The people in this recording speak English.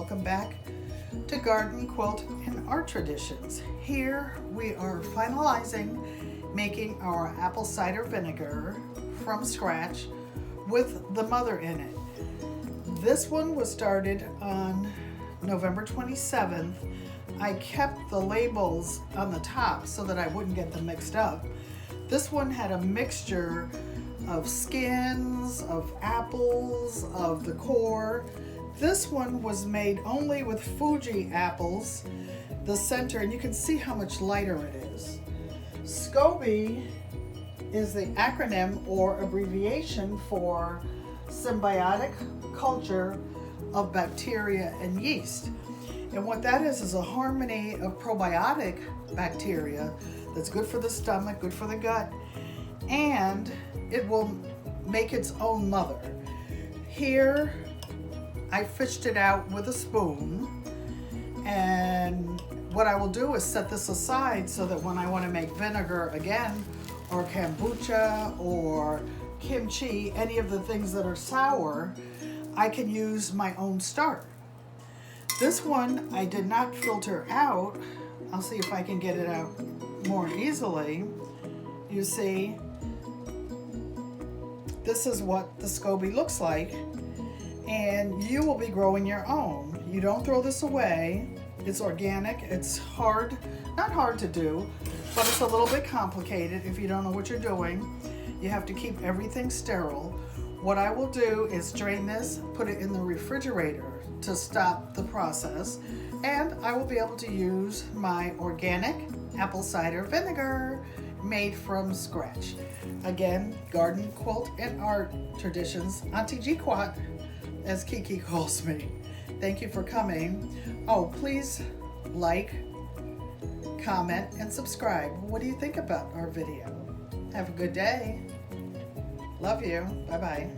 welcome back to Garden, Quilt, and Art Traditions. Here we are finalizing making our apple cider vinegar from scratch with the mother in it. This one was started on November 27th. I kept the labels on the top so that I wouldn't get them mixed up. This one had a mixture of skins, of apples, of the core. This one was made only with Fuji apples, the center, and you can see how much lighter it is. SCOBY is the acronym or abbreviation for symbiotic culture of bacteria and yeast. And what that is a harmony of probiotic bacteria that's good for the stomach, good for the gut, and it will make its own mother. Here, I fished it out with a spoon, and what I will do is set this aside so that when I want to make vinegar again, or kombucha, or kimchi, any of the things that are sour, I can use my own starter. This one I did not filter out. I'll see if I can get it out more easily. You see, this is what the SCOBY looks like, and you will be growing your own. You don't throw this away. It's organic. It's hard, not hard to do, but it's a little bit complicated if you don't know what you're doing. You have to keep everything sterile. What I will do is drain this, put it in the refrigerator to stop the process, and I will be able to use my organic apple cider vinegar made from scratch. Again, Garden, Quilt, and Art Traditions, Auntie G Quat, as Kiki calls me. Thank you for coming. Oh, please like, comment, and subscribe. What do you think about our video? Have a good day. Love you. Bye-bye.